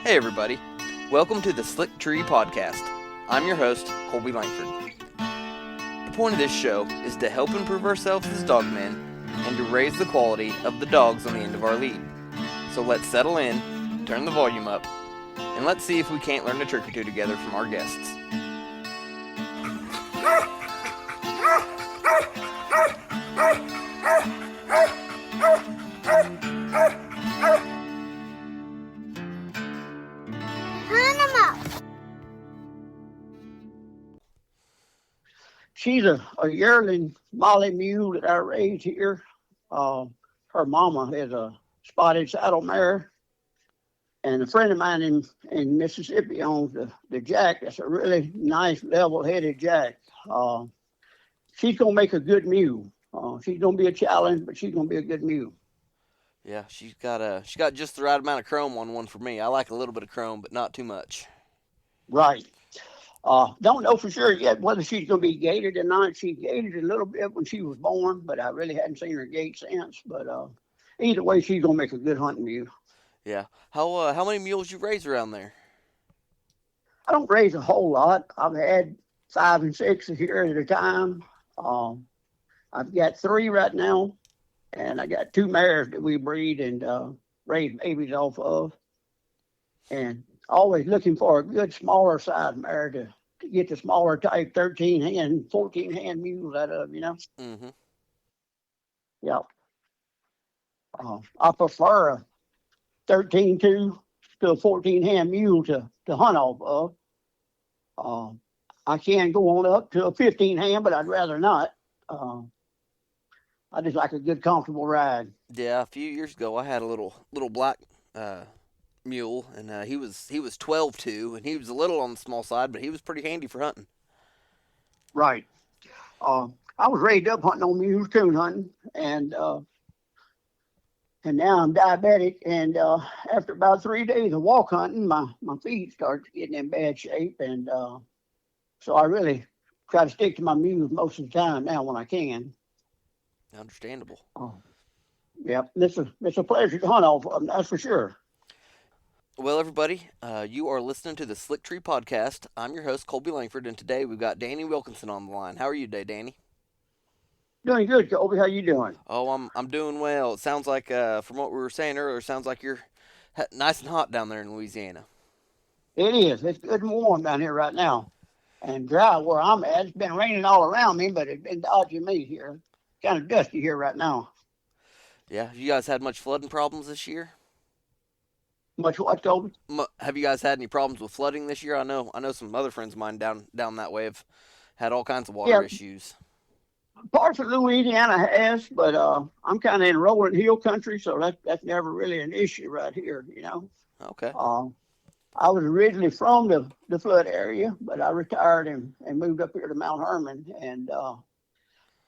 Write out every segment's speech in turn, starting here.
Hey everybody, welcome to the Slick Tree Podcast. I'm your host, Colby Langford. The point of this show is to help improve ourselves as dogmen and to raise the quality of the dogs on the end of our lead. So let's settle in, turn the volume up, and let's see if we can't learn a trick or two together from our guests. She's a yearling Molly mule that I raised here. Her mama is a spotted saddle mare. And a friend of mine in Mississippi owns the jack. That's a really nice, level-headed jack. She's going to make a good mule. She's going to be a challenge, but she's going to be a good mule. Yeah, she's got just the right amount of chrome on one for me. I like a little bit of chrome, but not too much. Right. Don't know for sure yet whether she's going to be gated or not. She gated a little bit when she was born, but I really hadn't seen her gate since. But either way, she's going to make a good hunting mule. Yeah. How many mules you raise around there? I don't raise a whole lot. I've had 5 and 6 here at a time. I've got 3 right now, and I got 2 mares that we breed and raise babies off of. And always looking for a good smaller size mare to get the smaller type 13-hand, 14-hand mules out of, you know? Mm-hmm. Yeah. I prefer a 13-2 to a 14-hand mule to hunt off of. I can go on up to a 15-hand, but I'd rather not. I just like a good, comfortable ride. Yeah, a few years ago I had a little black mule, and he was 12-2, and he was a little on the small side, but he was pretty handy for hunting. Right. I was raised up hunting on mules, coon hunting, and now I'm diabetic, and after about 3 days of walk hunting, my feet start getting in bad shape, and so I really try to stick to my mules most of the time now when I can. Understandable. Yep, it's a pleasure to hunt off of them, that's for sure. Well, everybody, you are listening to the Slick Tree Podcast. I'm your host, Colby Langford, and today we've got Danny Wilkinson on the line. How are you today, Danny? Doing good, Colby. How you doing? Oh, I'm doing well. It sounds like, from what we were saying earlier, it sounds like you're nice and hot down there in Louisiana. It is. It's good and warm down here right now. And dry where I'm at. It's been raining all around me, but it's been dodging me here. Kind of dusty here right now. Yeah, have you guys had much flooding problems this year? Much what, Colby? Have you guys had any problems with flooding this year? I know some other friends of mine down that way have had all kinds of water issues. Parts of Louisiana has, but I'm kind of in rolling hill country, so that's never really an issue right here, you know. Okay. I was originally from the flood area, but I retired and moved up here to Mount Herman, and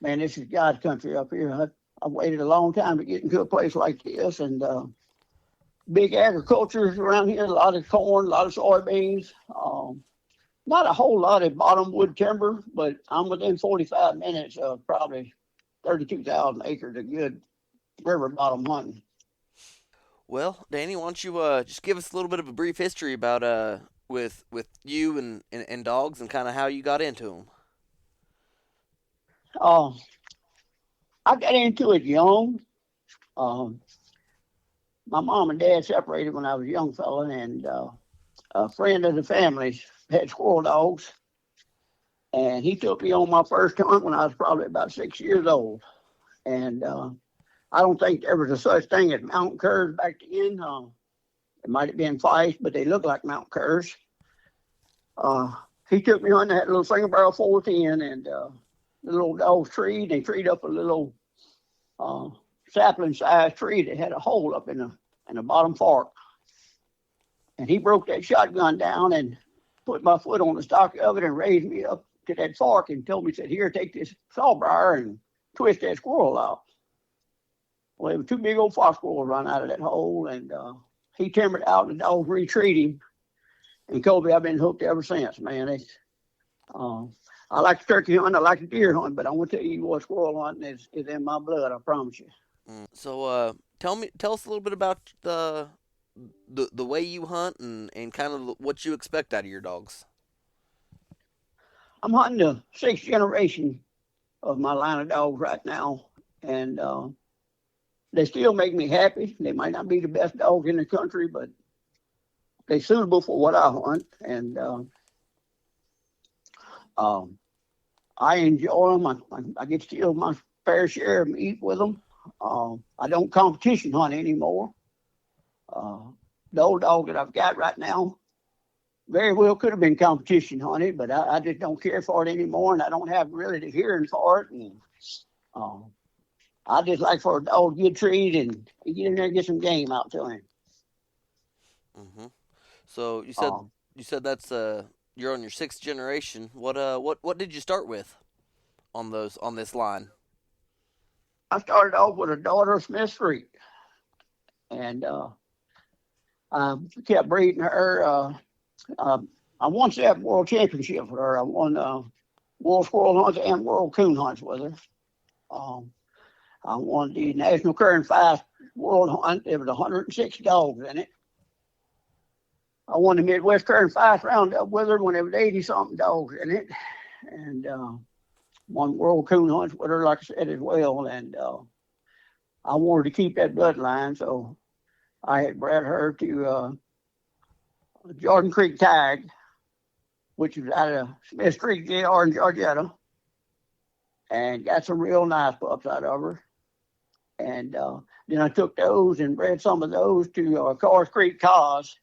man, this is God's country up here. I've waited a long time to get into a place like this, and big agriculture around here, a lot of corn, a lot of soybeans. Not a whole lot of bottomwood timber, but I'm within 45 minutes of probably 32,000 acres of good river bottom hunting. Well, Danny, why don't you just give us a little bit of a brief history about with you and dogs and kind of how you got into them. I got into it young. My mom and dad separated when I was a young fella, and a friend of the family had squirrel dogs, and he took me on my first hunt when I was probably about 6 years old. And I don't think there was a such thing as mountain curs back then. It might have been feist, but they looked like mountain curs. He took me on that little single barrel 410, and the little dogs treed. They treed up a little sapling-sized tree that had a hole up in the bottom fork. And he broke that shotgun down and put my foot on the stock of it and raised me up to that fork and told me, said, here, take this sawbriar and twist that squirrel out. Well, there were 2 big old fox squirrels run out of that hole, and he timbered out, and the dogs retreated him. And Colby, I've been hooked ever since, man. I like the turkey hunt, I like the deer hunt, but I want to tell you what, squirrel hunting is in my blood, I promise you. So tell us a little bit about the way you hunt and kind of what you expect out of your dogs. I'm hunting the sixth generation of my line of dogs right now, and they still make me happy. They might not be the best dogs in the country, but they're suitable for what I hunt, and um, I enjoy them. I get still my fair share of meat with them. I don't competition hunt anymore. Uh, the old dog that I've got right now very well could have been competition hunted, but I just don't care for it anymore, and I don't have really the hearing for it. And uh, I just like for a dog to get treated and get in there and get some game out to him. Hmm. So Um, you said that's you're on your sixth generation. What did you start with on this line? I started off with a daughter of Smith Street, and I kept breeding her. I won 7 world championships with her. I won world squirrel hunts and world coon hunts with her. Um, I won the National Current Fast World Hunt. There was 106 dogs in it. I won the Midwest Current Fast Roundup with her when there was 80 something dogs in it, and won world coon hunts with her, like I said, as well. And I wanted to keep that bloodline, so I had bred her to Jordan Creek Tag, which was out of Smith Street JR in Georgetta, and got some real nice pups out of her. And then I took those and bred some of those to Cars Creek Cause,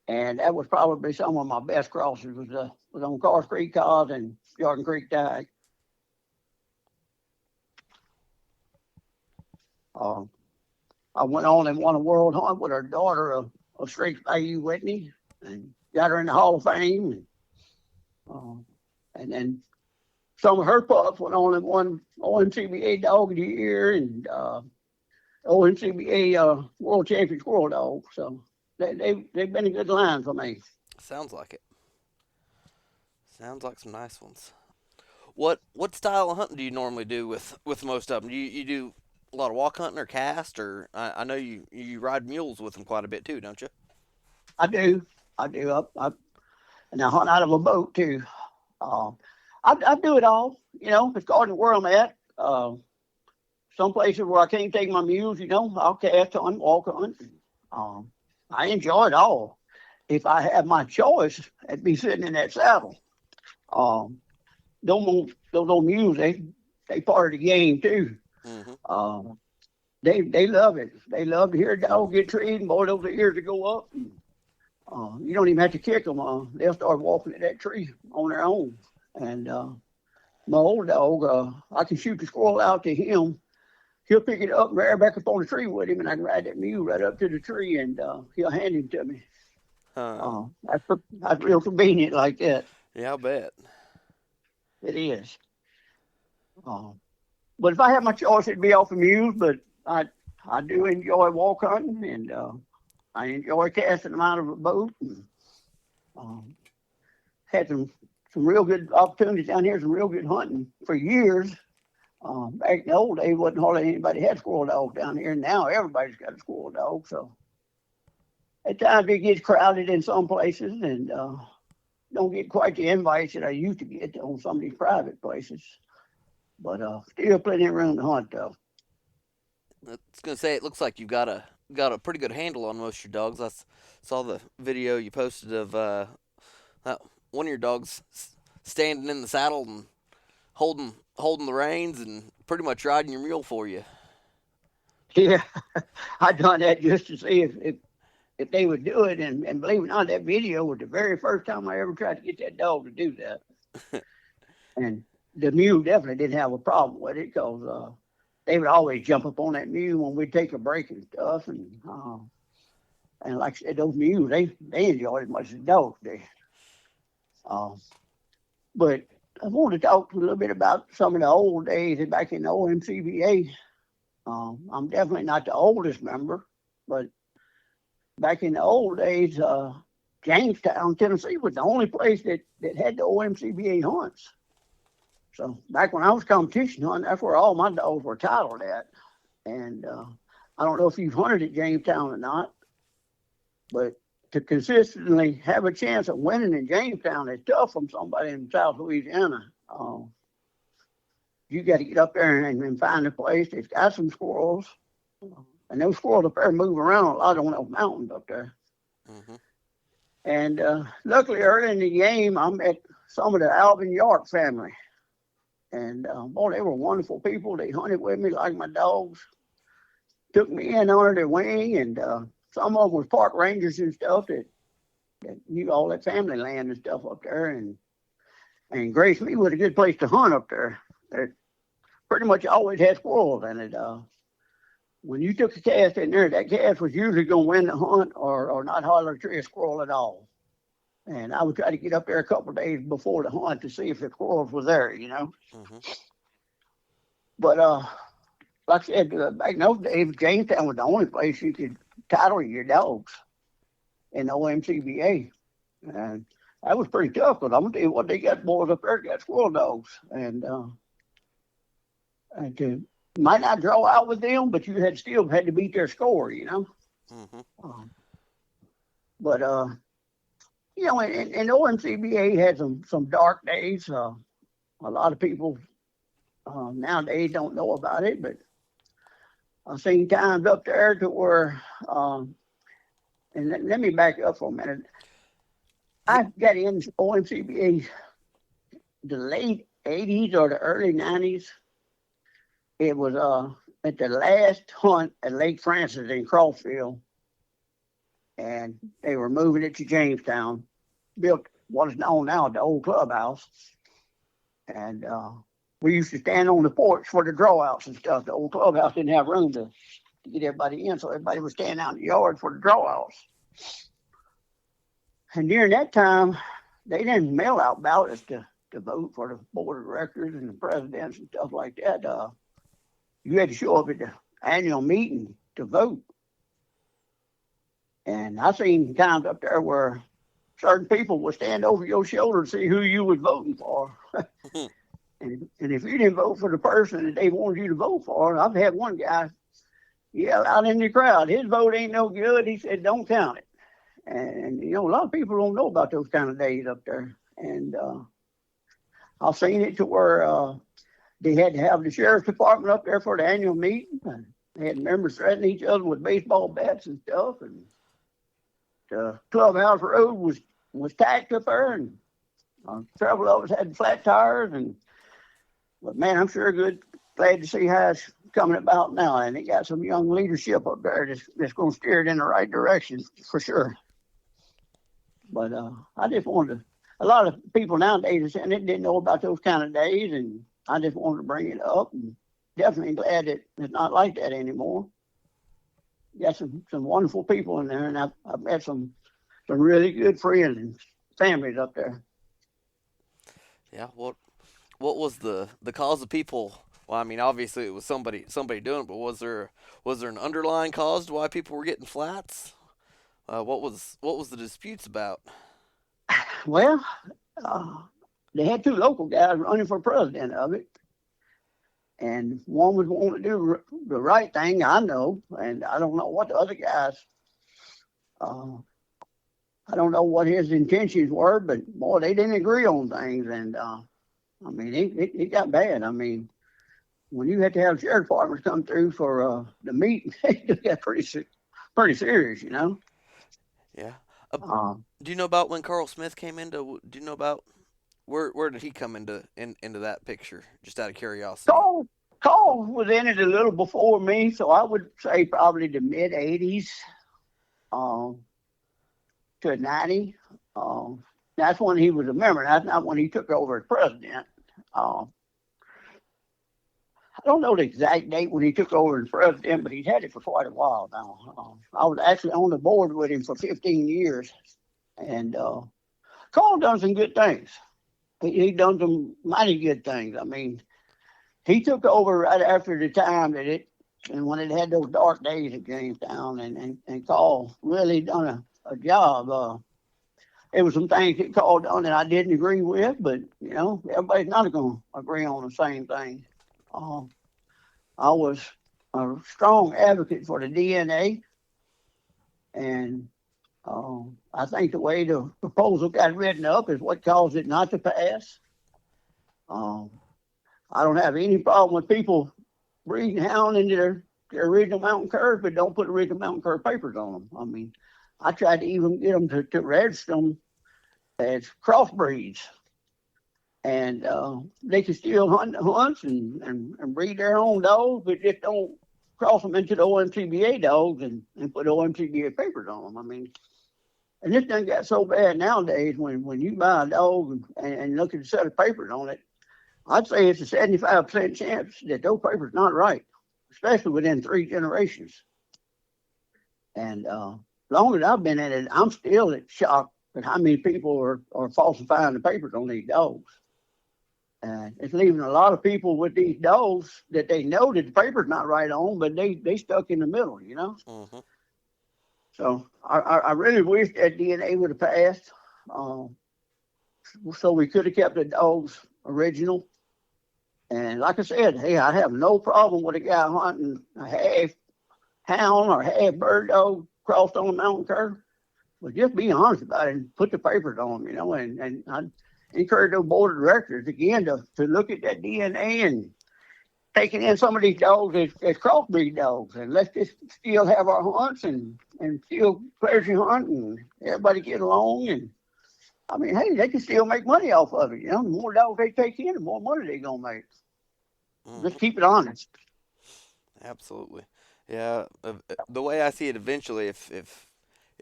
and that was probably some of my best crosses was on Cars Creek Cause and Jordan Creek Tag. I went on and won a world hunt with her daughter of Streaks Bayou Whitney, and got her in the Hall of Fame. And then some of her pups went on and won omcba Dog of the Year and omcba World Champion Squirrel Dog. So they've been a good line for me. Sounds like it. Sounds like some nice ones. What style of hunting do you normally do with most of them? You do a lot of walk hunting or cast, or I know you ride mules with them quite a bit too, don't you? I do. I do. And I hunt out of a boat too. Uh, I do it all. It's according to where I'm at. Some places where I can't take my mules, I'll cast hunt, walk hunt. I enjoy it all. If I have my choice, I'd be sitting in that saddle. Those old mules, they part of the game too. Mm-hmm. They love it. They love to hear a dog get treated, and boy, those ears to go up. You don't even have to kick them. They'll start walking to that tree on their own. And my old dog, I can shoot the squirrel out to him. He'll pick it up and bear back up on the tree with him, and I can ride that mule right up to the tree, and he'll hand him to me. That's real convenient like that. Yeah, I bet. It is. But if I had my choice, it'd be off the mules. But I do enjoy walk hunting, and I enjoy casting them out of a boat. And, had some real good opportunities down here, some real good hunting for years. Back in the old days, wasn't hardly anybody had squirrel dogs down here. Now everybody's got a squirrel dog. So at times it gets crowded in some places, and don't get quite the invites that I used to get on some of these private places. But still plenty of room to hunt, though. I was gonna say it looks like you've got a pretty good handle on most of your dogs. I saw the video you posted of one of your dogs standing in the saddle and holding the reins and pretty much riding your mule for you. Yeah, I done that just to see if they would do it, and believe it or not, that video was the very first time I ever tried to get that dog to do that. And the mule definitely didn't have a problem with it, because they would always jump up on that mule when we'd take a break and stuff. And like I said, those mules, they enjoy it as much as the dogs do. But I want to talk a little bit about some of the old days back in the omcba. I'm definitely not the oldest member, but back in the old days, Jamestown, Tennessee was the only place that had the omcba hunts. So back when I was competition hunting, that's where all my dogs were titled at. And I don't know if you've hunted at Jamestown or not, But to consistently have a chance of winning in Jamestown is tough from somebody in South Louisiana. You got to get up there and find a place that's got some squirrels. And those squirrels up there move around a lot on those mountains up there. Mm-hmm. And luckily, early in the game, I met some of the Alvin York family. And boy, they were wonderful people. They hunted with me like my dogs. Took me in under their wing, and some of them was park rangers and stuff that knew all that family land and stuff up there, and graced me with a good place to hunt up there. It pretty much always had squirrels in it. When you took a cast in there, that cast was usually going to win the hunt or not hardly tree a squirrel at all. And I would try to get up there a couple of days before the hunt to see if the squirrels were there, you know. Mm-hmm. But like I said, back in those days, Jamestown was the only place you could title your dogs in the omcba. And that was pretty tough, because I'm going to tell you what, they got boys up there got squirrel dogs. And you might not draw out with them, but you still had to beat their score, you know. Mm-hmm. But you know, and omcba had some dark days. A lot of people nowadays don't know about it, but I've seen times up there to where, and let me back up for a minute. I got in omcba the late 80s or the early 90s. It was at the last hunt at Lake Francis in Crossville, and they were moving it to Jamestown, built what is known now as the old clubhouse. And we used to stand on the porch for the drawouts and stuff. The old clubhouse didn't have room to get everybody in, so everybody was standing out in the yard for the drawouts. And during that time, they didn't mail out ballots to vote for the board of directors and the presidents and stuff like that. You had to show up at the annual meeting to vote. And I seen times up there where certain people would stand over your shoulder and see who you was voting for. And if you didn't vote for the person that they wanted you to vote for, I've had one guy yell out in the crowd, his vote ain't no good. He said, don't count it. And, you know, a lot of people don't know about those kind of days up there. And I've seen it to where they had to have the sheriff's department up there for the annual meeting. And they had members threatening each other with baseball bats and stuff. And the clubhouse road was tacked up there, and several of us had flat tires. But man, I'm sure glad to see how it's coming about now. And they got some young leadership up there that's going to steer it in the right direction for sure. But I just wanted to, a lot of people nowadays are saying they didn't know about those kind of days, and I just wanted to bring it up. And definitely glad that it's not like that anymore. Got some wonderful people in there, and I've met some really good friends and families up there. Yeah. What was the cause of people? Well, I mean, obviously it was somebody doing it, but was there an underlying cause to why people were getting flats? What was the disputes about? Well, they had two local guys running for president of it. And one was wanting to do the right thing, I know, and I don't know what the other guys, I don't know what his intentions were, but boy, they didn't agree on things. And I mean, it got bad. I mean, when you had to have sheriff departments come through for the meeting, it got pretty serious, you know. Yeah. Do you know about when Carl Smith came into? Do you know about where did he come into that picture? Just out of curiosity. Carl was in it a little before me, so I would say probably the mid '80s to '90. That's when he was a member. That's not when he took over as president. I don't know the exact date when he took over as president, but he's had it for quite a while now. I was actually on the board with him for 15 years, and Carl done some good things. He done some mighty good things. I mean, he took over right after the time and when it had those dark days at Jamestown, and Carl really done a job. There was some things that Carl done that I didn't agree with, but you know, everybody's not going to agree on the same thing. I was a strong advocate for the DNA, and I think the way the proposal got written up is what caused it not to pass. Um, I don't have any problem with people breeding hound into their original mountain curs, but don't put original mountain cur papers on them. I mean, I tried to even get them to register them as crossbreeds, and they can still hunt hunts and breed their own dogs, but just don't cross them into the omcba dogs and put omcba papers on them. I mean, and this thing got so bad nowadays when you buy a dog and look at the set of papers on it, I'd say it's a 75% chance that those papers not right, especially within 3 generations. And as long as I've been in it, I'm still shocked at how many people are falsifying the papers on these dogs. And it's leaving a lot of people with these dogs that they know that the paper's not right on, but they stuck in the middle, you know? Mm-hmm. So I really wish that DNA would have passed, so we could have kept the dogs original. And like I said, hey, I have no problem with a guy hunting a half hound or half bird dog crossed on a mountain cur. But just be honest about it and put the papers on them, you know. And I encourage those board of directors again to look at that DNA and taking in some of these dogs as crossbreed dogs, and let's just still have our hunts and still pleasure hunt and everybody get along. And I mean, hey, they can still make money off of it. You know, the more dogs they take in, the more money they're gonna make. Mm-hmm. Just keep it honest. Absolutely. Yeah. The way I see it, eventually, if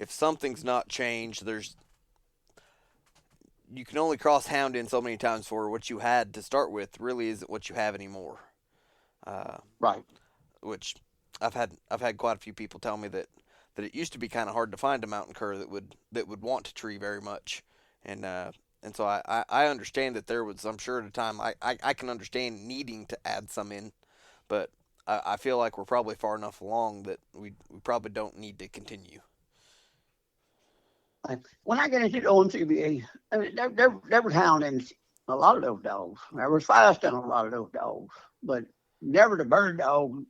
something's not changed, you can only cross hound in so many times for what you had to start with. Really, isn't what you have anymore. Right. Which I've had quite a few people tell me that it used to be kind of hard to find a mountain cur that would want to tree very much, and so I understand that there was, I'm sure at a time, I can understand needing to add some in, but I feel like we're probably far enough along that we probably don't need to continue. When I get into the OMCBA, I mean, there was hound in a lot of those dogs. There was fast in a lot of those dogs, but never the bird dog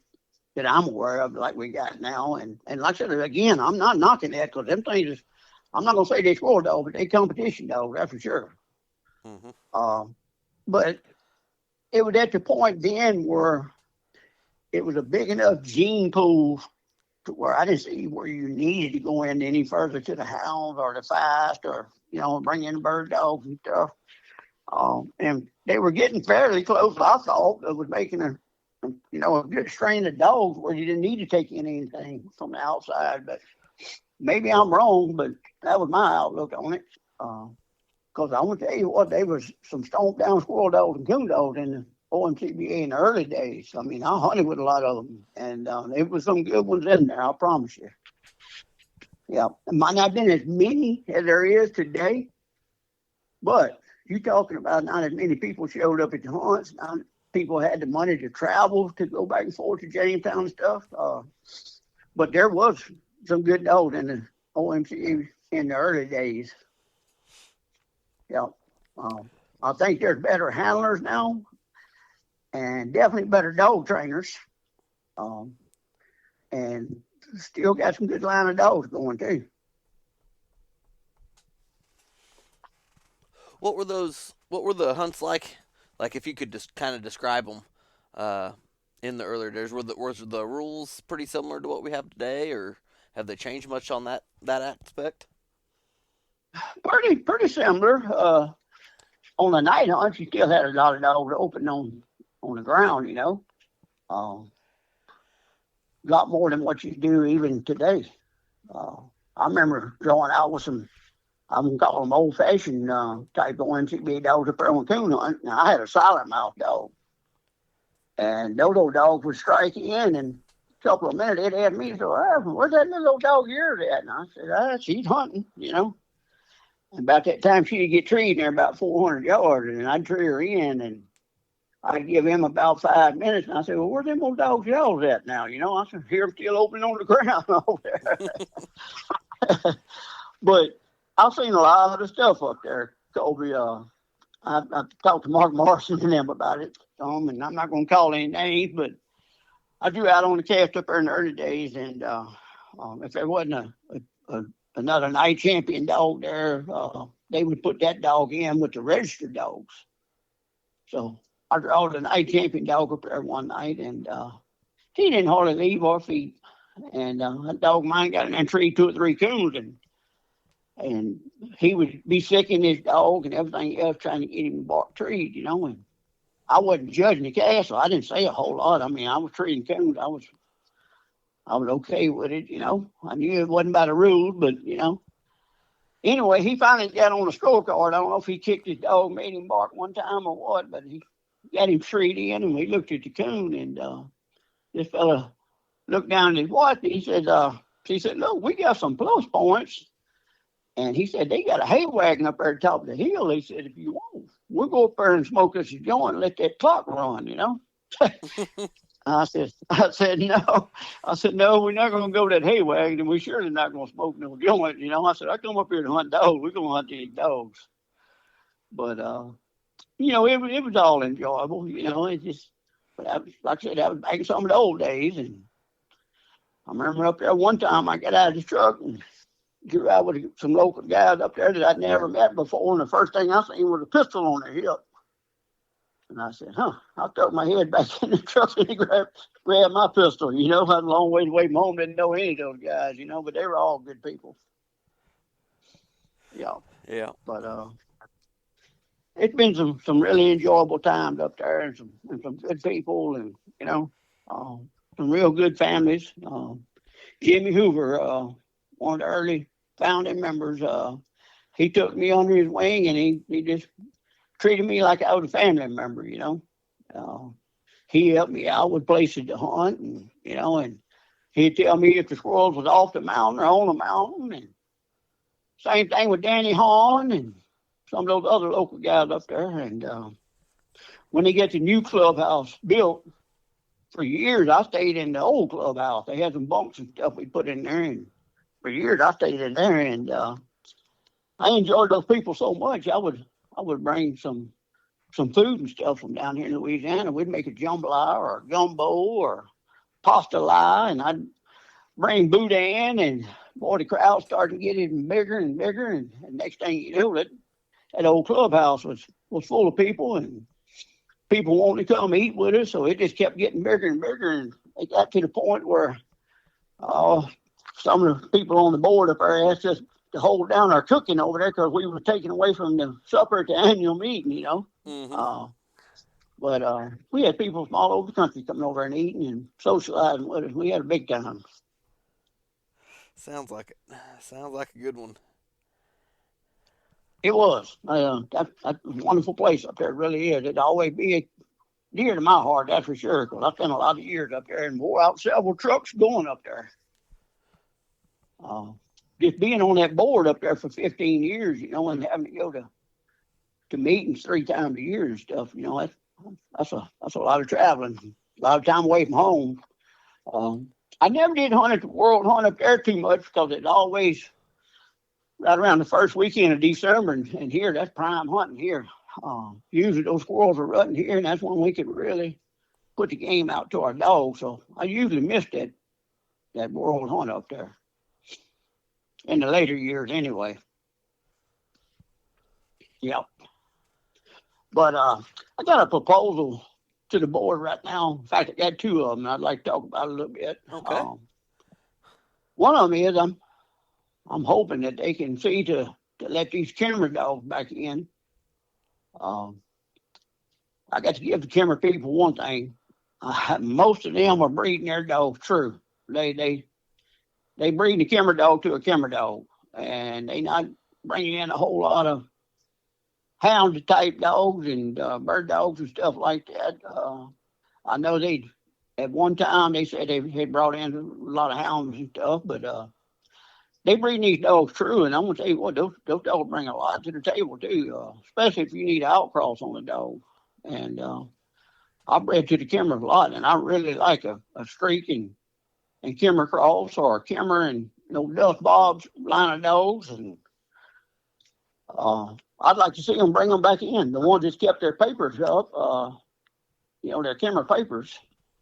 that I'm aware of like we got now. And like I said, again, I'm not knocking that, because them things, I'm not going to say they squirrel dogs, but they competition dogs, that's for sure. Mm-hmm. But it was at the point then where it was a big enough gene pool to where I didn't see where you needed to go in any further to the hounds or the fast or, you know, bring in bird dogs and stuff. And they were getting fairly close, I thought. It was making a good strain of dogs where you didn't need to take in anything from the outside. But maybe I'm wrong, but that was my outlook on it. Because I want to tell you what, there was some stomped down squirrel dogs and coon dogs in the OMCBA in the early days. I mean, I hunted with a lot of them, and there was some good ones in there, I promise you. Yeah, it might not have been as many as there is today, but you're talking about not as many people showed up at the hunts. Not people had the money to travel to go back and forth to Jamestown and stuff. But there was some good dogs in the OMCA in the early days. Yeah, I think there's better handlers now, and definitely better dog trainers, and still got some good line of dogs going too. What were the hunts like? Like, if you could just kind of describe them in the earlier days, were the rules pretty similar to what we have today, or have they changed much on that aspect? Pretty similar. On the night hunts, you still had a lot of dogs open on the ground, you know. A lot more than what you do even today. I remember going out with some, I'm going to call them old-fashioned type of OMCB dogs up there on coon hunt. Now, I had a silent mouth dog. And those old dogs would strike in, and a couple of minutes, they'd ask me, so, where's that little old dog of yours at? And I said, she's hunting, you know. And about that time, she'd get treed there about 400 yards, and I'd tree her in, and I'd give him about 5 minutes, and I said, well, where's them old dogs y'all's at now? You know, I said, hear them still open on the ground over there. But I've seen a lot of the stuff up there, Colby. I've talked to Mark Morrison and them about it, and I'm not going to call any names, but I drew out on the cast up there in the early days, and if there wasn't a another night champion dog there. They would put that dog in with the registered dogs. So I drawed the night champion dog up there one night, and he didn't hardly leave our feet. And that dog of mine got in that tree 2 or 3 coons, and he would be sicking his dog and everything else trying to get him to bark trees, and I wasn't judging the cat, so I didn't say a whole lot. I mean, I was treating coons. I was okay with it, I knew it wasn't by the rules, but anyway, he finally got on the scorecard. I don't know if he kicked his dog, made him bark one time or what, but he got him treed in, and we looked at the coon, and this fella looked down at his watch, and he said, look, we got some plus points. And he said, they got a hay wagon up there at the top of the hill. He said, if you want, we'll go up there and smoke us a joint and let that clock run, I said, no. I said, no, we're not going to go to that hay wagon, and we surely not going to smoke no joint, I said, I come up here to hunt dogs. We're going to hunt these dogs. But, it was all enjoyable, it just, but like I said, that was back in some of the old days. And I remember up there one time I got out of the truck and drew out with some local guys up there that I'd never met before. And the first thing I seen was a pistol on their hip. And I said, I threw my head back in the truck and he grabbed my pistol. I had a long way away from home, didn't know any of those guys, but they were all good people. Yeah. Yeah. But it's been some really enjoyable times up there, and some good people, and some real good families. Jimmy Hoover, one of the early founding members, he took me under his wing, and he just treated me like I was a family member. He helped me out with places to hunt, and and he'd tell me if the squirrels was off the mountain or on the mountain, and same thing with Danny Hahn and some of those other local guys up there. And when they get the new clubhouse built, for years I stayed in the old clubhouse. They had some bunks and stuff we put in there, and for years I stayed in there. And I enjoyed those people so much. I would bring some food and stuff from down here in Louisiana. We'd make a jambalaya or a gumbo or pasta lie, and I'd bring boudin, and boy, the crowd started getting bigger and bigger. And next thing you know, that old clubhouse was full of people, and people wanted to come eat with us. So it just kept getting bigger and bigger. And it got to the point where some of the people on the board up there asked us to hold down our cooking over there because we were taking away from the supper at the annual meeting, Mm-hmm. But we had people from all over the country coming over and eating and socializing with us. We had a big time. Sounds like it. Sounds like a good one. It was. That's a wonderful place up there. It really is. It'd always be dear to my heart, that's for sure, because I spent a lot of years up there and wore out several trucks going up there. Just being on that board up there for 15 years, and having to go to meetings 3 times a year and stuff, that's a lot of traveling, a lot of time away from home. I never did hunt at the World Hunt up there too much because it's always right around the first weekend of December, and here, that's prime hunting here. Usually those squirrels are rutting here, and that's when we could really put the game out to our dogs. So I usually missed that World Hunt up there in the later years anyway. Yep. But I got a proposal to the board right now. In fact, I got 2 of them. I'd like to talk about it a little bit. Okay. One of them is I'm hoping that they can see to let these camera dogs back in. I got to give the camera people one thing. Most of them are breeding their dogs true. They breed the camera dog to a camera dog, and they not bringing in a whole lot of hound type dogs and bird dogs and stuff like that. I know at one time they said they had brought in a lot of hounds and stuff, but they breed these dogs true, and I'm gonna tell you what, those dogs bring a lot to the table too, especially if you need an outcross on the dog. And I bred to the Kimmer a lot, and I really like a streak and Kimmer cross or a Kimmer and Dust Bob's line of dogs, and I'd like to see them bring them back in. The ones that kept their papers up, their Kimmer papers,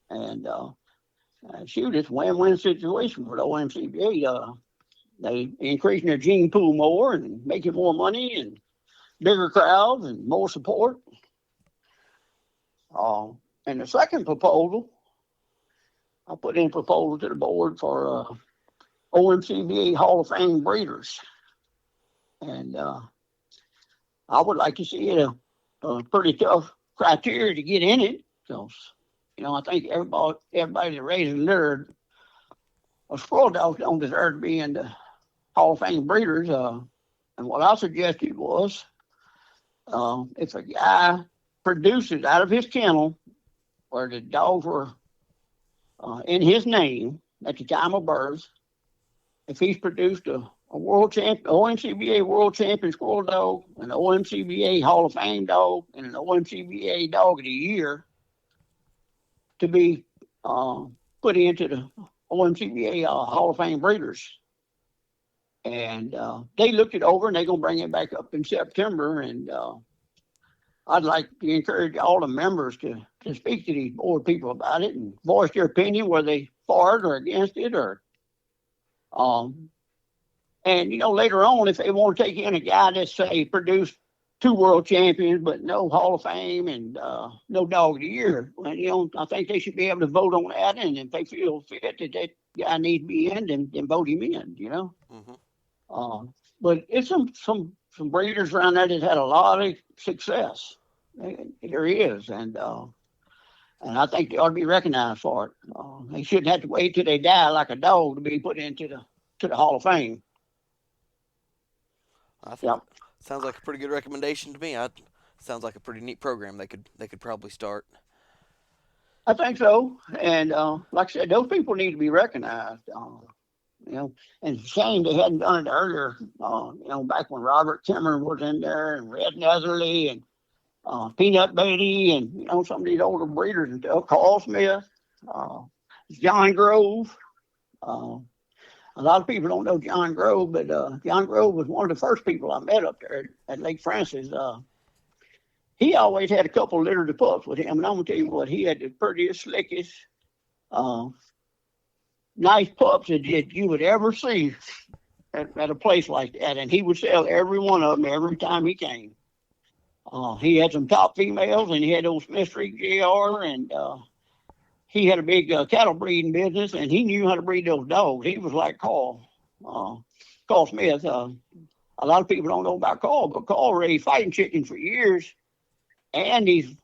and shoot, it's a win-win situation for the OMCBA. They increasing their gene pool more and making more money and bigger crowds and more support. And the second proposal, I put in a proposal to the board for omcba Hall of Fame breeders. And I would like to see it a pretty tough criteria to get in it. Because, I think everybody that raises litter of squirrel dogs don't deserve to be in the Hall of Fame breeders. And what I suggested was if a guy produces out of his kennel where the dogs were in his name at the time of birth, if he's produced a world champion, omcba world champion squirrel dog, an omcba Hall of Fame dog, and an omcba dog of the year to be put into the omcba Hall of Fame breeders. And they looked it over, and they're going to bring it back up in September. And I'd like to encourage all the members to speak to these board people about it and voice their opinion, whether they for it or against it, or and later on, if they want to take in a guy that say produced 2 world champions but no Hall of Fame and no dog of the year, well, I think they should be able to vote on that. And if they feel fit that guy needs to be in, then vote him in. Mm-hmm. But it's some breeders around there that had a lot of success. There is, and I think they ought to be recognized for it. They shouldn't have to wait till they die like a dog to be put into the Hall of Fame. Sounds like a pretty good recommendation to me. Sounds like a pretty neat program they could probably start. I think so, and like I said, those people need to be recognized. And it's a shame they hadn't done it earlier. Back when Robert Kimmer was in there, and Red Netherly, and Peanut Beatty, and some of these older breeders and stuff. Carl Smith, John Grove. A lot of people don't know John Grove, but John Grove was one of the first people I met up there at Lake Francis. He always had a couple litters of pups with him, and I'm gonna tell you what, he had the prettiest, slickest, nice pups that you would ever see at a place like that. And he would sell every one of them every time he came. He had some top females, and he had old Smith Street JR, and he had a big cattle breeding business, and he knew how to breed those dogs. He was like Carl Smith. A lot of people don't know about Carl, but Carl raised fighting chickens for years, and these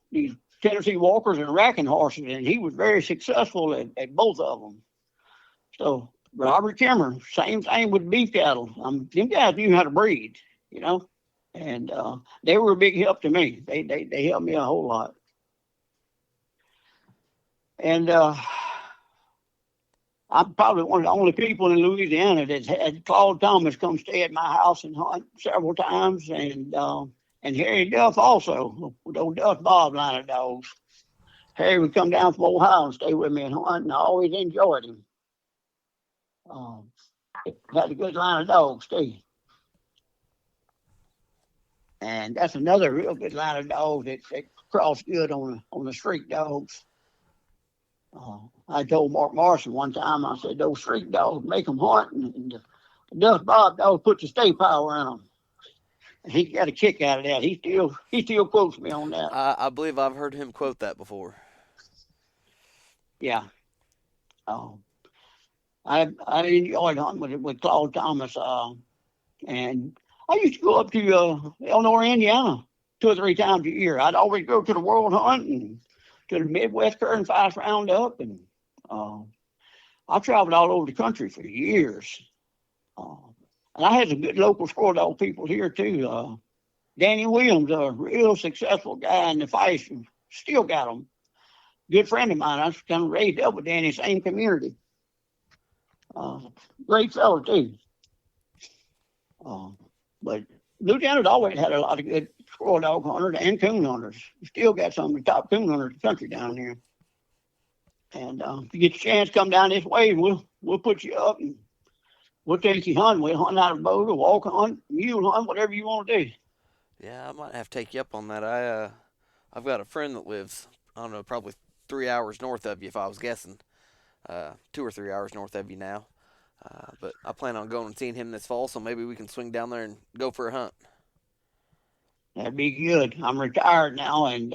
Tennessee Walkers and racking horses, and he was very successful at both of them. So Robert Kimmer, same thing with beef cattle. Them guys knew how to breed, and they were a big help to me. They helped me a whole lot. And I'm probably one of the only people in Louisiana that's had Claude Thomas come stay at my house and hunt several times, and Harry Duff also, with old Duff Bob line of dogs. Harry would come down from Ohio and stay with me and hunt, and I always enjoyed him. Had a good line of dogs too. And that's another real good line of dogs that cross good on the street dogs. I told Mark Morrison one time, I said, those street dogs make them hunt, and the Duff Bob dogs put the stay power in them. And he got a kick out of that. He still quotes me on that. I believe I've heard him quote that before. Yeah. I enjoyed hunting with Claude Thomas. And I used to go up to Elnor, Indiana 2 or 3 times a year. I'd always go to the World Hunt and to the Midwest Current Fast Roundup. And I traveled all over the country for years. And I had some good local squirrel dog people here too. Danny Williams, a real successful guy in the fights, still got him. Good friend of mine. I was kind of raised up with Danny, same community. Great fellow too. But Louisiana's always had a lot of good squirrel dog hunters and coon hunters. We still got some of the top coon hunters in the country down here. And if you get a chance, come down this way, and we'll put you up and we'll take you hunting. We'll hunt out of a boat or walk hunt, mule hunt, whatever you want to do. Yeah, I might have to take you up on that. I've got a friend that lives, I don't know, probably 3 hours north of you, if I was guessing. 2 or 3 hours north of you now. But I plan on going and seeing him this fall, so maybe we can swing down there and go for a hunt. That'd be good. I'm retired now, and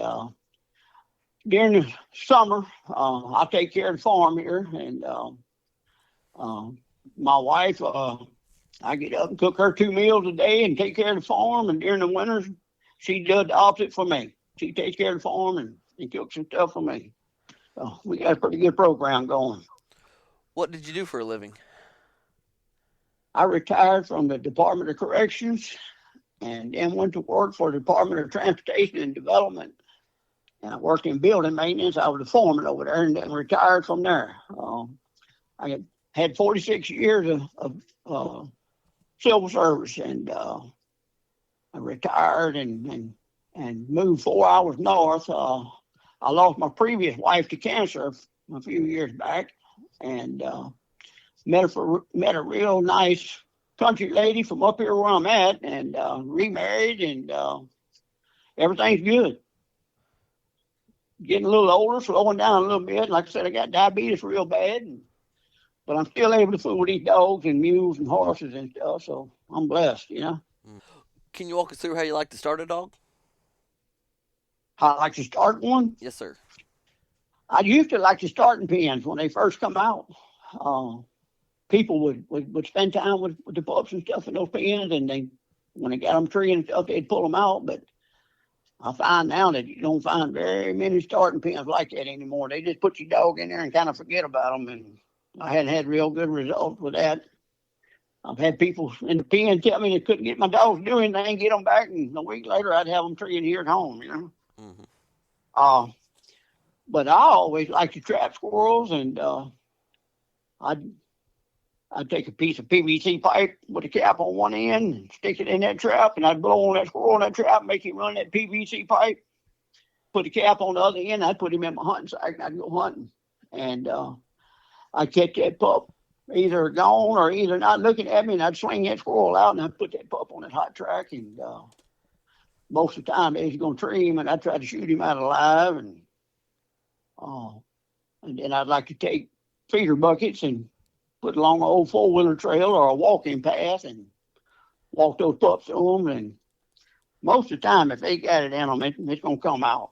during the summer, I take care of the farm here, and uh, my wife, I get up and cook her 2 meals a day and take care of the farm. And during the winters, she does the opposite for me. She takes care of the farm and cooks some stuff for me. So we got a pretty good program going. What did you do for a living? I retired from the Department of Corrections and then went to work for the Department of Transportation and Development. And I worked in building maintenance. I was a foreman over there and then retired from there. I had 46 years of civil service, and I retired and moved 4 hours north. I lost my previous wife to cancer a few years back, and met a real nice country lady from up here where I'm at, and remarried, and everything's good. Getting a little older, slowing down a little bit. Like I said, I got diabetes real bad, but I'm still able to fool these dogs and mules and horses and stuff. So I'm blessed. Can you walk us through how you like to start a dog? How I like to start one. Yes, sir. I used to like to start in pens when they first come out. People would spend time with the pups and stuff in those pens, and when they got them treeing and stuff, they'd pull them out. But I find now that you don't find very many starting pens like that anymore. They just put your dog in there and kind of forget about them, and I hadn't had real good results with that. I've had people in the pen tell me they couldn't get my dogs to do anything, get them back, and a week later I'd have them treeing here at home. Mm-hmm. But I always like to trap squirrels, and I'd take a piece of PVC pipe with a cap on one end and stick it in that trap, and I'd blow on that squirrel in that trap, make him run that PVC pipe, put the cap on the other end, I'd put him in my hunting sack, and I'd go hunting. And I'd catch that pup either gone or either not looking at me, and I'd swing that squirrel out, and I'd put that pup on that hot track, and most of the time they was going to tree him, and I'd try to shoot him out alive. And then I'd like to take feeder buckets and put along an old four-wheeler trail or a walking path and walk those pups to them. And most of the time, if they got it in them, it's going to come out.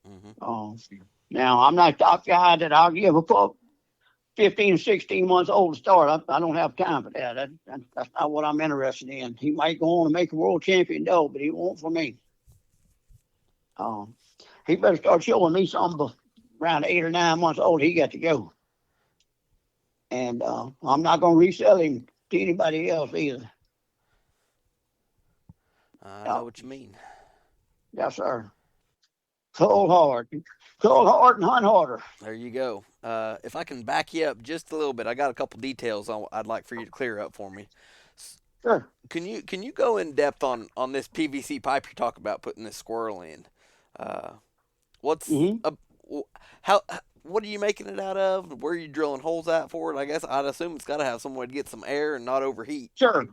Mm-hmm. Now, I'm not the top guy that I'll give a pup 15 or 16 months old to start. I don't have time for that. That's not what I'm interested in. He might go on and make a world champion dog, but he won't for me. He better start showing me something around 8 or 9 months old. He got to go. And I'm not going to resell him to anybody else either. I know what you mean. Yes, sir. Cold hard and hunt harder. There you go. If I can back you up just a little bit, I got a couple details I'd like for you to clear up for me. Sure. Can you go in depth on this PVC pipe you're talking about putting this squirrel in? What's how what are you making it out of? Where are you drilling holes at for it? I guess I'd assume it's got to have some way to get some air and not overheat. Sure.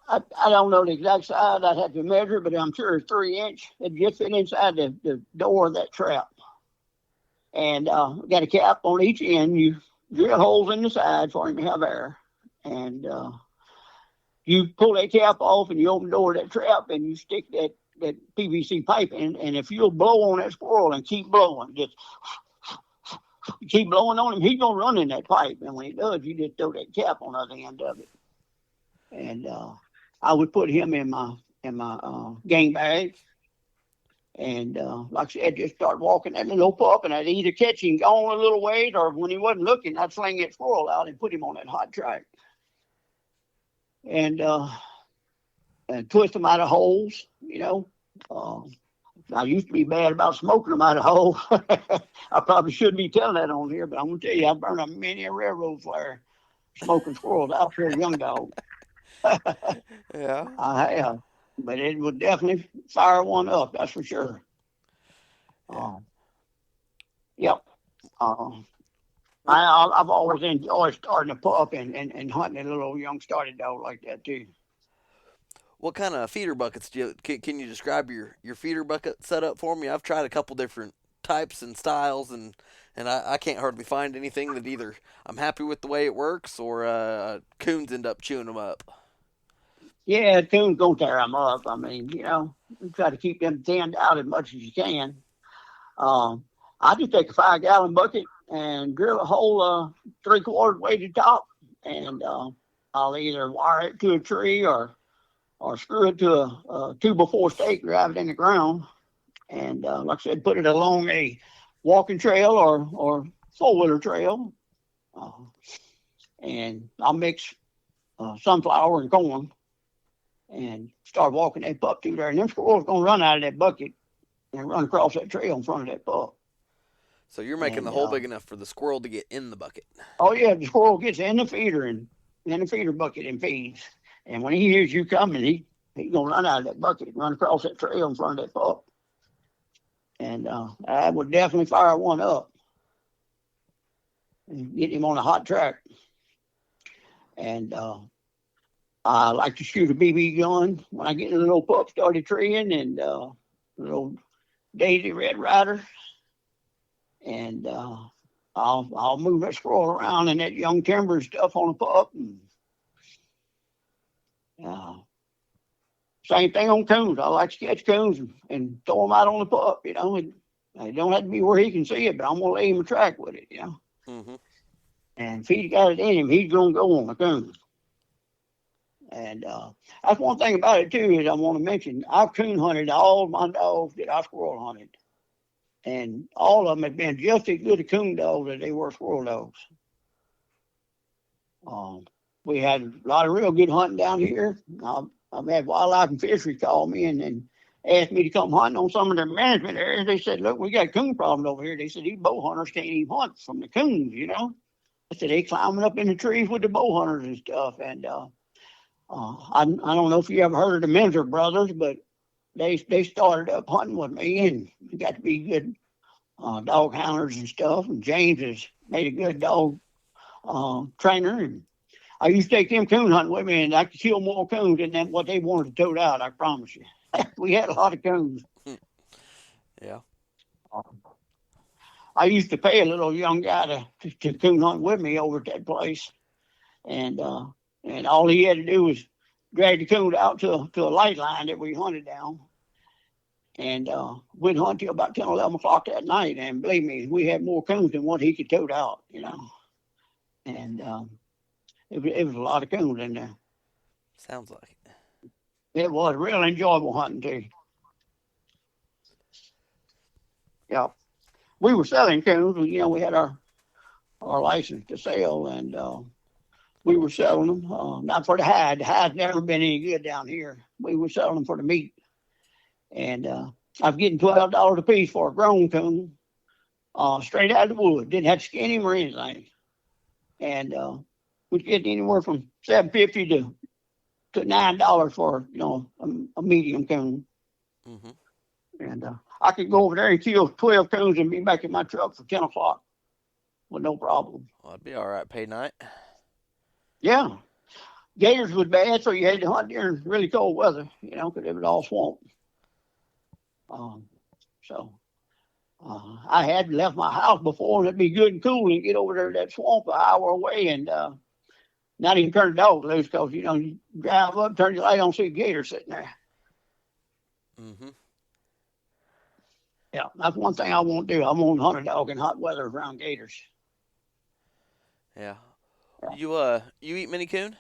I don't know the exact size. I'd have to measure, but I'm sure it's 3 inch. It just fit inside the door of that trap. And got a cap on each end. You drill holes in the side for him to have air. And you pull that cap off and you open the door of that trap and you stick that PVC pipe in. And if you'll blow on that squirrel and keep blowing, just keep blowing on him, he's going to run in that pipe. And when he does, you just throw that cap on the other end of it. And I would put him in my gang bag. And like I said, just start walking that little pup, and I'd either catch him going a little ways, or when he wasn't looking, I'd sling that squirrel out and put him on that hot track. And twist them out of holes, I used to be bad about smoking them out of holes. I probably shouldn't be telling that on here, but I'm going to tell you, I burned up many a railroad flare smoking squirrels out for a young dog. Yeah. I have. But it would definitely fire one up, that's for sure. Yep. I've always enjoyed starting a pup and hunting a little young started dog like that too. What kind of feeder buckets can you describe your feeder bucket setup for me? I've tried a couple different types and styles, and And I can't hardly find anything that either I'm happy with the way it works or coons end up chewing them up. Yeah, coon's gonna tear them up. I mean, you try to keep them thinned out as much as you can. Um, I just take a 5-gallon bucket and drill a hole 3/4 way to the top, and I'll either wire it to a tree or screw it to a 2x4 stake, drive it in the ground, and like I said, put it along a walking trail or 4-wheeler trail, uh, and I'll mix sunflower and corn and start walking that pup through there. And them squirrels gonna run out of that bucket and run across that trail in front of that pup. So you're making the hole big enough for the squirrel to get in the bucket. Oh yeah, the squirrel gets in the feeder and in the feeder bucket and feeds. And when he hears you coming, he's gonna run out of that bucket and run across that trail in front of that pup. And I would definitely fire one up and get him on a hot track. And I like to shoot a BB gun when I get the little pup started treeing and little Daisy Red Rider. And I'll move that squirrel around and that young timber stuff on the pup. And same thing on coons. I like to catch coons and throw them out on the pup. It don't have to be where he can see it, but I'm gonna lay him a track with it. Mm-hmm. And if he's got it in him, he's gonna go on the coon. And that's one thing about it too is I want to mention I've coon hunted all my dogs that I squirrel hunted, and all of them have been just as good a coon dogs as they were squirrel dogs. We had a lot of real good hunting down here. I've had wildlife and fishery call me and asked me to come hunting on some of their management areas. They said, "Look, we got coon problems over here." They said these bow hunters can't even hunt from the coons. I said they climbing up in the trees with the bow hunters and stuff. And I don't know if you ever heard of the Menzer brothers, but they started up hunting with me and got to be good dog hounders and stuff. And James has made a good dog trainer. And I used to take them coon hunting with me, and I could kill more coons than what they wanted to tote out. I promise you. We had a lot of coons. Yeah. I used to pay a little young guy to coon hunt with me over at that place, and all he had to do was drag the coon out to a light line that we hunted down. And we'd hunt till about 10, 11 o'clock that night. And believe me, we had more coons than what he could tote out, And it was a lot of coons in there. Sounds like it. It was real enjoyable hunting, too. Yeah. We were selling coons. We had our license to sell, and we were selling them, not for the hide. The hide's never been any good down here. We were selling them for the meat. And I was getting $12 a piece for a grown coon, straight out of the wood. Didn't have to skin him or anything. And we'd get anywhere from $7.50 to $9 for a medium coon. Mm-hmm. And I could go over there and kill 12 coons and be back in my truck for 10 o'clock with no problem. Well, I'd be all right pay night. Yeah. Gators was bad, so you had to hunt during really cold weather, because it was all swamp. I had left my house before, and it'd be good and cool and get over there to that swamp an hour away and not even turn the dog loose because, you drive up, turn your light on, see a gator sitting there. Mm-hmm. Yeah, that's one thing I won't do. I won't hunt a dog in hot weather around gators. Yeah. You eat many coon?